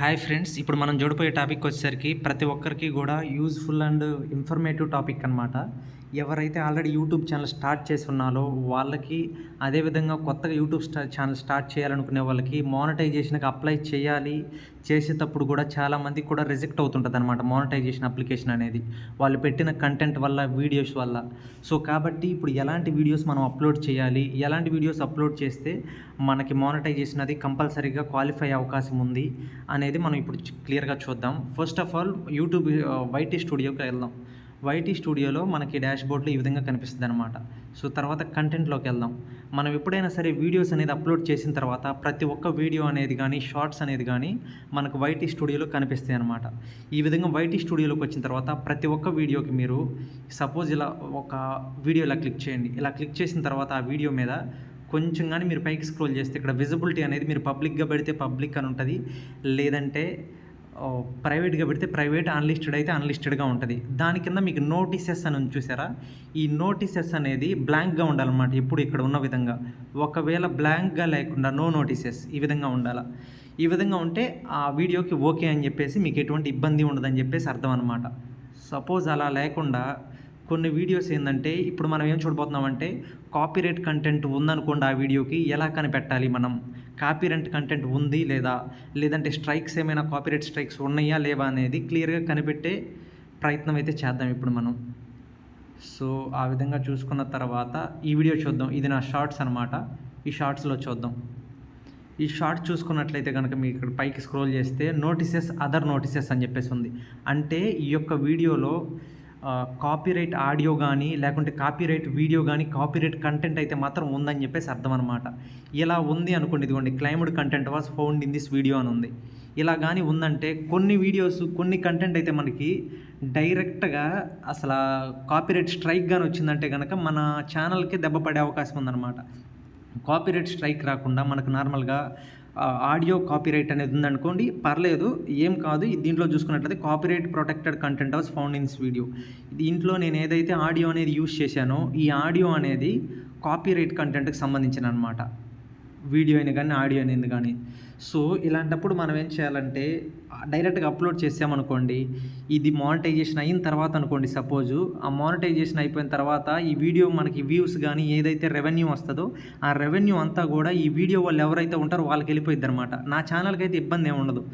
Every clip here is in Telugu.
హాయ్ ఫ్రెండ్స్, ఇప్పుడు మనం చూడబోయే టాపిక్ వచ్చేసరికి ప్రతి ఒక్కరికి కూడా యూజ్ఫుల్ అండ్ ఇన్ఫర్మేటివ్ టాపిక్ అనమాట. ఎవరైతే ఆల్రెడీ యూట్యూబ్ ఛానల్ స్టార్ట్ చేసి ఉన్నారో వాళ్ళకి, అదేవిధంగా కొత్తగా యూట్యూబ్ ఛానల్ స్టార్ట్ చేయాలనుకునే వాళ్ళకి మానిటైజేషన్కి అప్లై చేయాలి. చేసేటప్పుడు కూడా చాలామందికి కూడా రిజెక్ట్ అవుతుంటుంది అనమాట మానిటైజేషన్ అప్లికేషన్ అనేది, వాళ్ళు పెట్టిన కంటెంట్ వల్ల, వీడియోస్ వల్ల. సో కాబట్టి ఇప్పుడు ఎలాంటి వీడియోస్ మనం అప్లోడ్ చేయాలి, ఎలాంటి వీడియోస్ అప్లోడ్ చేస్తే మనకి మానిటైజేషన్ అది కంపల్సరీగా క్వాలిఫై అయ్యే అవకాశం ఉంది అనేది మనం ఇప్పుడు క్లియర్గా చూద్దాం. First of all YouTube YT స్టూడియోకి వెళ్దాం. వైటీ స్టూడియోలో మనకి డాష్బోర్డ్లో ఈ విధంగా కనిపిస్తుంది అనమాట. సో తర్వాత కంటెంట్లోకి వెళ్దాం. మనం ఎప్పుడైనా సరే వీడియోస్ అనేది అప్లోడ్ చేసిన తర్వాత ప్రతి ఒక్క వీడియో అనేది కానీ, షార్ట్స్ అనేది కానీ మనకు వైటీ స్టూడియోలో కనిపిస్తాయి అనమాట. ఈ విధంగా వైటీ స్టూడియోలోకి వచ్చిన తర్వాత ప్రతి ఒక్క వీడియోకి మీరు సపోజ్ ఇలా ఒక వీడియో ఇలా క్లిక్ చేయండి. ఇలా క్లిక్ చేసిన తర్వాత ఆ వీడియో మీద కొంచెం కానీ మీరు పైకి స్క్రోల్ చేస్తే ఇక్కడ విజిబిలిటీ అనేది మీరు పబ్లిక్గా పెడితే పబ్లిక్ అని ఉంటుంది, లేదంటే ప్రైవేట్గా పెడితే ప్రైవేట్, అన్లిస్టెడ్ అయితే అన్లిస్టెడ్గా ఉంటుంది. దాని కింద మీకు నోటీసెస్ అని ఉంది చూసారా, ఈ నోటీసెస్ అనేది బ్లాంక్గా ఉండాలన్నమాట. ఇప్పుడు ఇక్కడ ఉన్న విధంగా ఒకవేళ బ్లాంక్గా లేకుండా నో నోటీసెస్ ఈ విధంగా ఉండాలి. ఈ విధంగా ఉంటే ఆ వీడియోకి ఓకే అని చెప్పేసి మీకు ఎటువంటి ఇబ్బంది ఉండదని చెప్పేసి అర్థం అనమాట. సపోజ్ అలా లేకుండా కొన్ని వీడియోస్ ఏంటంటే, ఇప్పుడు మనం ఏం చూడబోతున్నామంటే కాపీరైట్ కంటెంట్ ఉందనుకోండి, ఆ వీడియోకి ఎలా కనిపెట్టాలి మనం, కాపీరైట్ కంటెంట్ ఉంది లేదా, లేదంటే స్ట్రైక్స్ ఏమైనా కాపీరైట్ స్ట్రైక్స్ ఉన్నాయా లేవా అనేది క్లియర్గా కనిపెట్టే ప్రయత్నం అయితే చేద్దాం ఇప్పుడు మనం. సో ఆ విధంగా చూసుకున్న తర్వాత ఈ వీడియో చూద్దాం. ఇది నా షార్ట్స్ అనమాట. ఈ షార్ట్స్లో చూద్దాం. ఈ షార్ట్ చూసుకున్నట్లయితే కనుక మీకు ఇక్కడ పైకి స్క్రోల్ చేస్తే నోటీసెస్, అదర్ నోటీసెస్ అని చెప్పేసి ఉంది. అంటే ఈ యొక్క వీడియోలో కాపీరైట్ ఆడియో కానీ, లేకుంటే కాపీరైట్ వీడియో కానీ, కాపీరైట్ కంటెంట్ అయితే మాత్రం ఉందని చెప్పేసి అర్థం అనమాట. ఇలా ఉంది అనుకోండి, ఇదిగోండి claimed content was found in this video అని ఉంది. ఇలా కానీ ఉందంటే కొన్ని వీడియోస్, కొన్ని కంటెంట్ అయితే మనకి డైరెక్ట్గా అసలు కాపీరైట్ స్ట్రైక్ కానీ వచ్చిందంటే కనుక మన ఛానల్కి దెబ్బ పడే అవకాశం ఉందన్నమాట. కాపీరైట్ స్ట్రైక్ రాకుండా మనకు నార్మల్గా ఆడియో కాపీరైట్ అనేది ఉందనుకోండి, పర్లేదు, ఏం కాదు. దీంట్లో చూసుకున్నట్లయితే copyright protected content was found in this video. దీంట్లో నేను ఏదైతే ఆడియో అనేది యూజ్ చేశానో ఈ ఆడియో అనేది కాపీరైట్ కంటెంట్కి సంబంధించిన అనమాట. వీడియో అయినా కానీ, ఆడియో అనేది కానీ. సో ఇలాంటప్పుడు మనం ఏం చేయాలంటే డైరెక్ట్గా అప్లోడ్ చేసామనుకోండి, ఇది మానిటైజేషన్ అయిన తర్వాత అనుకోండి, సపోజు ఆ మానిటైజేషన్ అయిపోయిన తర్వాత ఈ వీడియో మనకి వ్యూస్ కానీ ఏదైతే రెవెన్యూ వస్తుందో ఆ రెవెన్యూ అంతా కూడా ఈ వీడియో వాళ్ళు ఎవరైతే ఉంటారో వాళ్ళకి వెళ్ళిపోయిద్ది అనమాట. నా ఛానల్కి అయితే ఇబ్బంది ఏమి ఉండదు,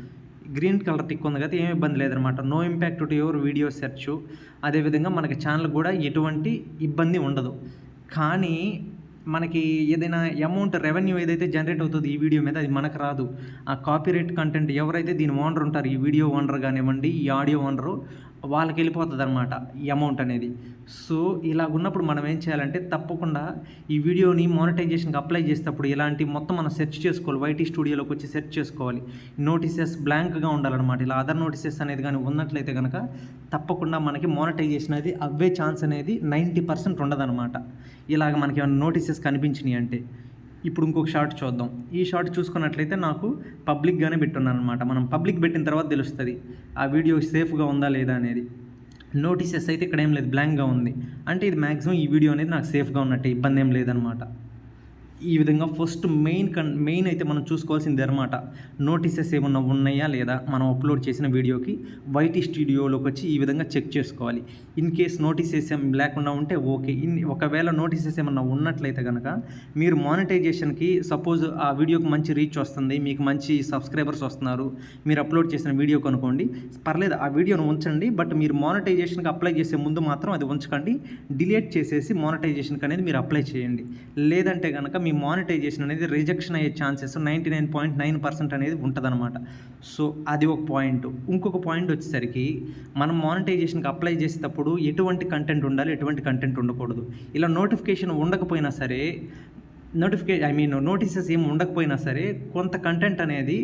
గ్రీన్ కలర్ టిక్ ఉంది కదా, ఏమి ఇబ్బంది లేదనమాట. No impact to your video search. అదేవిధంగా మనకి ఛానల్కి కూడా ఎటువంటి ఇబ్బంది ఉండదు. కానీ మనకి ఏదైనా అమౌంట్, రెవెన్యూ ఏదైతే జనరేట్ అవుతుందో ఈ వీడియో మీద, అది మనకు రాదు. ఆ కాపీరైట్ కంటెంట్ ఎవరైతే దీని ఓనర్ ఉంటారు, ఈ వీడియో ఓనర్ కానివ్వండి, ఈ ఆడియో ఓనరు, వాళ్ళకి వెళ్ళిపోతుంది అనమాట ఈ అమౌంట్ అనేది. సో ఇలా ఉన్నప్పుడు మనం ఏం చేయాలంటే తప్పకుండా ఈ వీడియోని మానిటైజేషన్కి అప్లై చేసేటప్పుడు ఇలాంటి మొత్తం మనం సెర్చ్ చేసుకోవాలి. వైటీ స్టూడియోలోకి వచ్చి సెర్చ్ చేసుకోవాలి. నోటీసెస్ బ్లాంక్గా ఉండాలన్నమాట. ఇలా అదర్ నోటీసెస్ అనేది కానీ ఉన్నట్లయితే కనుక తప్పకుండా మనకి మానిటైజేషన్ అనేది అవ్వే ఛాన్స్ అనేది 90% ఉండదన్నమాట. ఇలాగ మనకి ఏమైనా నోటీసెస్ కనిపించినాయి అంటే. ఇప్పుడు ఇంకొక షార్ట్ చూద్దాం. ఈ షార్ట్ చూసుకున్నట్లయితే నాకు పబ్లిక్గానే పెట్టున్నాను అనమాట. మనం పబ్లిక్ పెట్టిన తర్వాత తెలుస్తుంది ఆ వీడియో సేఫ్గా ఉందా లేదా అనేది. నోటీసెస్ అయితే ఇక్కడ ఏం లేదు, బ్లాంక్గా ఉంది. అంటే ఇది మ్యాక్సిమం ఈ వీడియో అనేది నాకు సేఫ్గా ఉన్నట్టే, ఇబ్బంది ఏం లేదనమాట. ఈ విధంగా ఫస్ట్ మెయిన్ అయితే మనం చూసుకోవాల్సింది అనమాట, నోటీసెస్ ఏమన్నా ఉన్నాయా లేదా మనం అప్లోడ్ చేసిన వీడియోకి. వైటీ స్టూడియోలోకి వచ్చి ఈ విధంగా చెక్ చేసుకోవాలి. ఇన్ కేస్ నోటీసెస్ ఏం లేకుండా ఉంటే ఓకే. ఒకవేళ నోటీసెస్ ఏమన్నా ఉన్నట్లయితే కనుక మీరు మానిటైజేషన్కి, సపోజ్ ఆ వీడియోకి మంచి రీచ్ వస్తుంది, మీకు మంచి సబ్స్క్రైబర్స్ వస్తున్నారు, మీరు అప్లోడ్ చేసిన వీడియో కనుకోండి, పర్లేదు ఆ వీడియోను ఉంచండి. బట్ మీరు మానిటైజేషన్కి అప్లై చేసే ముందు మాత్రం అది ఉంచకండి, డిలీట్ చేసేసి మానిటైజేషన్కి అనేది మీరు అప్లై చేయండి. లేదంటే కనుక మీ మానిటైజేషన్ అనేది రిజెక్షన్ అయ్యే ఛాన్సెస్ 99.9% అనేది ఉంటుందన్నమాట. సో అది ఒక పాయింట్. ఇంకొక పాయింట్ వచ్చేసరికి మనం మానిటైజేషన్కి అప్లై చేసేటప్పుడు ఎటువంటి కంటెంట్ ఉండాలి, ఎటువంటి కంటెంట్ ఉండకూడదు. ఇలా నోటిఫికేషన్ ఉండకపోయినా సరే, నోటీసెస్ ఏమి ఉండకపోయినా సరే కొంత కంటెంట్ అనేది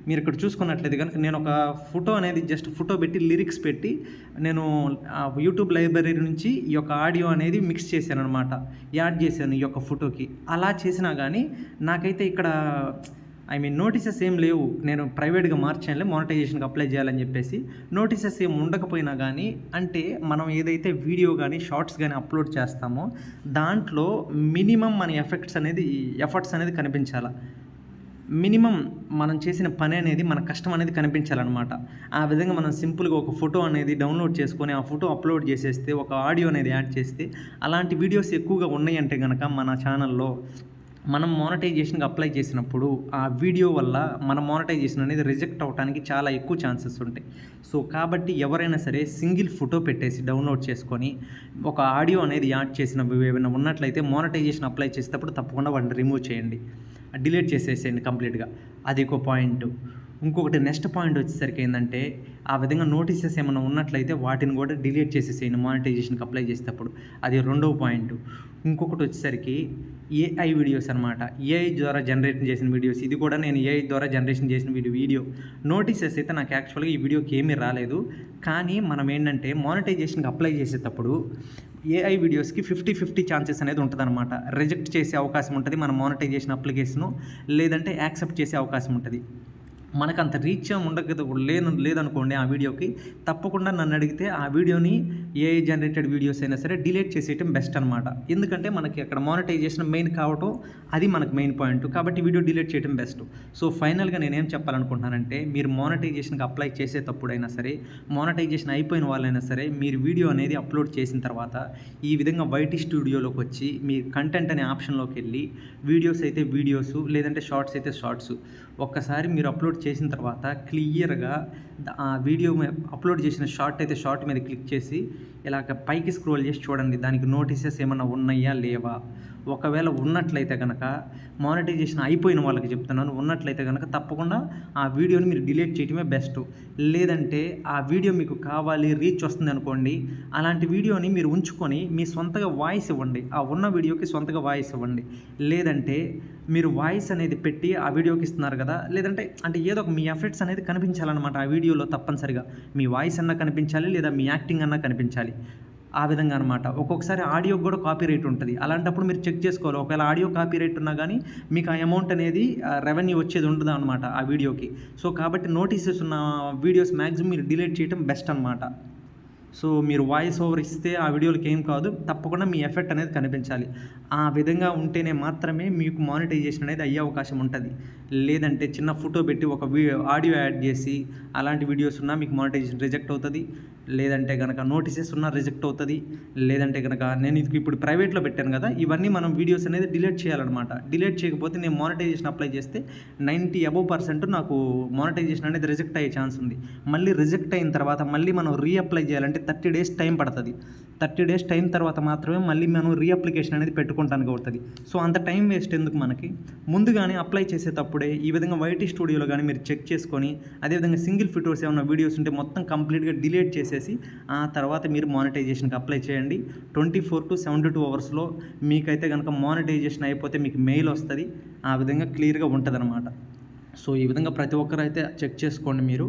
మీరు ఇక్కడ చూసుకున్నట్లయితే కనుక నేను ఒక ఫోటో అనేది జస్ట్ ఫోటో పెట్టి, లిరిక్స్ పెట్టి నేను యూట్యూబ్ లైబ్రరీ నుంచి ఈ యొక్క ఆడియో అనేది మిక్స్ చేశాను అనమాట, యాడ్ చేశాను ఈ యొక్క ఫోటోకి. అలా చేసినా కానీ నాకైతే ఇక్కడ నోటీసెస్ ఏం లేవు. నేను ప్రైవేట్గా మార్చానులే మానిటైజేషన్కి అప్లై చేయాలని చెప్పేసి. నోటీసెస్ ఏం ఉండకపోయినా కానీ, అంటే మనం ఏదైతే వీడియో కానీ, షార్ట్స్ కానీ అప్లోడ్ చేస్తామో దాంట్లో మినిమం మన ఎఫర్ట్స్ అనేది కనిపించాలి. మినిమమ్ మనం చేసిన పని అనేది మన కష్టం అనేది కనిపించాలన్నమాట. ఆ విధంగా మనం సింపుల్‌గా ఒక ఫోటో అనేది డౌన్‌లోడ్ చేసుకొని, ఆ ఫోటో అప్‌లోడ్ చేసేస్తే, ఒక ఆడియో అనేది యాడ్ చేస్తే, అలాంటి వీడియోస్ ఎక్కువగా ఉన్నాయంటే గనక మన ఛానల్‌లో మనం మోనటైజేషన్‌కి అప్లై చేసినప్పుడు, ఆ వీడియో వల్ల మన మోనటైజేషన్ అనేది రిజెక్ట్ అవ్వటానికి చాలా ఎక్కువ ఛాన్సెస్ ఉంటాయి. సో, కాబట్టి ఎవరైనా సరే సింగిల్ ఫోటో పెట్టేసి డౌన్‌లోడ్ చేసుకొని, ఒక ఆడియో అనేది యాడ్ చేసినవి ఏవైనా ఉన్నట్లయితే మోనటైజేషన్ అప్లై చేసేటప్పుడు తప్పకుండా వాటిని రిమూవ్ చేయండి. డిలీట్ చేసేసేయండి కంప్లీట్‌గా. అది ఒక పాయింటు. ఇంకొకటి నెక్స్ట్ పాయింట్ వచ్చేసరికి ఏందంటే, ఆ విధంగా నోటీసెస్ ఏమన్నా ఉన్నట్లయితే వాటిని కూడా డిలీట్ చేసేసేయండి మానిటైజేషన్‌కి అప్లై చేసేటప్పుడు. అది రెండవ పాయింటు. ఇంకొకటి వచ్చేసరికి ఏఐ వీడియోస్ అనమాట. ఏఐ ద్వారా జనరేట్ చేసిన వీడియోస్. ఇది కూడా నేను ఏఐ ద్వారా జనరేషన్ చేసిన వీడియో. నోటీసెస్ అయితే నాకు యాక్చువల్‌గా ఈ వీడియోకి ఏమీ రాలేదు. కానీ మనం ఏంటంటే మానిటైజేషన్‌కి అప్లై చేసేటప్పుడు ఏఐ వీడియోస్‌కి 50-50 ఛాన్సెస్ అనేది ఉంటదనమాట. రిజెక్ట్ చేసే అవకాశం ఉంటది మన మానిటైజేషన్ అప్లికేషను. లేదంటే యాక్సెప్ట్ చేసే అవకాశం ఉంటది. మనకంత రీచ్ లేదనుకోండి ఆ వీడియోకి, తప్పకుండా నన్నడిగితే ఆ వీడియోని ఏఐ జనరేటెడ్ వీడియోస్ అయినా సరే డిలీట్ చేసేయటం బెస్ట్ అనమాట. ఎందుకంటే మనకి అక్కడ మానిటైజేషన్ మెయిన్ కావటం అది మనకు మెయిన్ పాయింట్. కాబట్టి వీడియో డిలీట్ చేయడం బెస్ట్. సో, ఫైనల్‌గా నేనేం చెప్పాలనుకుంటున్నానంటే, మీరు మానిటైజేషన్‌కి అప్లై చేసేటప్పుడైనా సరే, మానిటైజేషన్ అయిపోయిన వాళ్ళైనా సరే, మీరు వీడియో అనేది అప్లోడ్ చేసిన తర్వాత ఈ విధంగా వైటీ స్టూడియోలోకి వచ్చి మీ కంటెంట్ అనే ఆప్షన్‌లోకెళ్ళి వీడియోస్ అయితే వీడియోసు, లేదంటే షార్ట్స్ అయితే షార్ట్స్ ఒక్కసారి మీరు అప్లోడ్ చేసిన తర్వాత క్లియర్‌గా ఆ వీడియో అప్లోడ్ చేసిన షార్ట్ అయితే షార్ట్ మీద క్లిక్ చేసి ఇలాగ పైకి స్క్రోల్ చేసి చూడండి. దానికి నోటీసెస్ ఏమన్నా ఉన్నాయా? లేవా? ఒకవేళ ఉన్నట్లయితే గనక మానిటైజేషన్ అయిపోయిన వాళ్ళకి చెప్తున్నాను. ఉన్నట్లయితే గనక తప్పకుండా ఆ వీడియోని మీరు డిలీట్ చేయడమే బెస్ట్. లేదంటే ఆ వీడియో మీకు కావాలి, రీచ్ వస్తుంది అనుకోండి. అలాంటి వీడియోని మీరు ఉంచుకొని మీ సొంతగా వాయిస్ ఇవ్వండి. ఆ ఉన్న వీడియోకి సొంతగా వాయిస్ ఇవ్వండి. లేదంటే మీరు వాయిస్ అనేది పెట్టి ఆ వీడియోకి ఇస్తున్నారు కదా! లేదంటే అంటే ఏదో ఒక మీ ఎఫర్ట్స్ అనేది కనిపించాలన్నమాట ఆ వీడియోలో తప్పనిసరిగా. మీ వాయిస్ అన్నా కనిపించాలి, లేదా మీ యాక్టింగ్ అన్నా కనిపించాలి. ఆ విధంగా అనమాట. ఒక్కొక్కసారి ఆడియోకి కూడా కాపీరైట్ ఉంటది. అలాంటప్పుడు మీరు చెక్ చేసుకోవాలి. ఒకవేళ ఆడియో కాపీరైట్ ఉన్నా గానీ మీకు ఆ అమౌంట్ అనేది రెవెన్యూ వచ్చేది ఉండదనమాట ఆ వీడియోకి. సో, కాబట్టి నోటీసెస్ ఉన్న వీడియోస్ మాక్సిమం మీరు డిలీట్ చేయటం బెస్ట్ అనమాట. సో, మీరు వాయిస్ ఓవర్ ఇస్తే ఆ వీడియోలకి ఏం కాదు. తప్పకుండా మీ ఎఫెక్ట్ అనేది కనిపించాలి. ఆ విధంగా ఉంటేనే మాత్రమే మీకు మానిటైజేషన్ అనేది అయ్యే అవకాశం ఉంటది. లేదంటే చిన్న ఫోటో పెట్టి ఒక ఆడియో యాడ్ చేసి అలాంటి వీడియోస్ ఉన్నా మీకు మానిటైజేషన్ రిజెక్ట్ అవుతది. లేదంటే గనక నోటీసెస్ ఉన్నా రిజెక్ట్ అవుతది. లేదంటే గనక నేను ఇది ఇప్పుడు ప్రైవేట్‌లో పెట్టాను కదా! ఇవన్నీ మనం వీడియోస్ అనేది డిలీట్ చేయాలనమాట. డిలీట్ చేయకపోతే నేను మానిటైజేషన్ అప్లై చేస్తే 90 అబోవ్ % నాకు మానిటైజేషన్ అనేది రిజెక్ట్ అయ్యే ఛాన్స్ ఉంది. మళ్ళీ రిజెక్ట్ అయిన తర్వాత మళ్ళీ మనం అప్లై చేయాలంటే 30 డేస్ టైం పడతది. 30 డేస్ టైం తర్వాత మాత్రమే మళ్ళీ మనం అప్లికేషన్ అనేది పెట్టుకుంటానికి అవుతది. సో, అంత టైం వేస్ట్ ఎందుకు మనకి? ముందుగానే అప్లై చేసేటప్పుడే ఈ విధంగా వైటీ స్టూడియోలో గానీ మీరు చెక్ చేసుకొని, అదేవిధంగా సింగిల్ ఫోటోస్ ఏమన్నా వీడియోస్ ఉంటే మొత్తం కంప్లీట్‌గా డిలీట్ చేసేసి, ఆ తర్వాత మీరు మానిటైజేషన్‌కి అప్లై చేయండి. 24-72 అవర్స్‌లో మీకైతే గనక మానిటైజేషన్ అయిపోతే మీకు మెయిల్ వస్తది. ఆ విధంగా క్లియర్‌గా ఉంటదనమాట. సో, ఈ విధంగా ప్రతి ఒక్కరైతే చెక్ చేసుకోండి మీరు.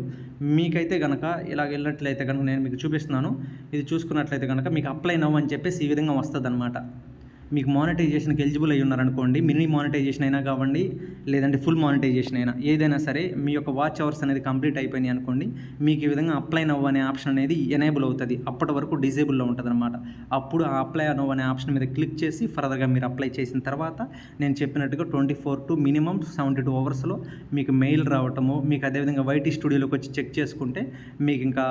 మీకైతే గనక ఇలాగ వెళ్ళినట్లయితే గనక నేను మీకు చూపిస్తున్నాను. ఇది చూసుకున్నట్లయితే గనక మీకు అప్లై నౌ అని చెప్పేసి ఈ విధంగా వస్తదనమాట. మీకు మానిటైజేషన్‌కి ఎలిజిబుల్ అయ్యి ఉన్నారనుకోండి, మినీ మానిటైజేషన్ అయినా కావండి, లేదంటే ఫుల్ మానిటైజేషన్ అయినా ఏదైనా సరే మీ యొక్క వాచ్ అవర్స్ అనేది కంప్లీట్ అయిపోయినాయి అనుకోండి, మీకు ఈ విధంగా అప్లై నౌ అనే ఆప్షన్ అనేది ఎనేబుల్ అవుతది. అప్పటి వరకు డిజేబుల్‌లో ఉంటదనమాట. అప్పుడు ఆ అప్లై నౌ అనే ఆప్షన్ మీద క్లిక్ చేసి ఫర్దర్‌గా మీరు అప్లై చేసిన తర్వాత నేను చెప్పినట్టుగా 24 టు మినిమమ్ 72 అవర్స్‌లో మీకు మెయిల్ రావటము, మీకు అదేవిధంగా వైటీ స్టూడియోలోకి వచ్చి చెక్ చేసుకుంటే మీకు ఇంకా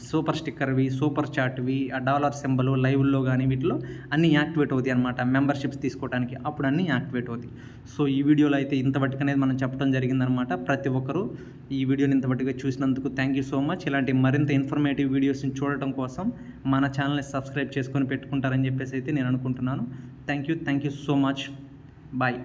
సూపర్ స్టిక్కర్‌వి, సూపర్ చాట్‌వి, ఆ డాలర్ సింబల్ లైవ్‌ల్లో గానీ వీటిలో అన్నీ యాక్టివేట్ అవుతాయి అనమాట. మెంబర్‌షిప్స్ తీసుకోవడానికి అప్పుడు అన్నీ యాక్టివేట్ అవుతాయి. సో, ఈ వీడియోలో అయితే ఇంతవరకనేది మనం చెప్పడం జరిగిందనమాట. ప్రతి ఒక్కరూ ఈ వీడియోని ఇంతవరకుగా చూసినందుకు థ్యాంక్ యూ సో మచ్. ఇలాంటి మరింత ఇన్ఫర్మేటివ్ వీడియోస్‌ని చూడటం కోసం మన ఛానల్‌ని సబ్స్క్రైబ్ చేసుకొని పెట్టుకుంటారని చెప్పేసి అయితే నేను అనుకుంటున్నాను. Thank you so much. Bye.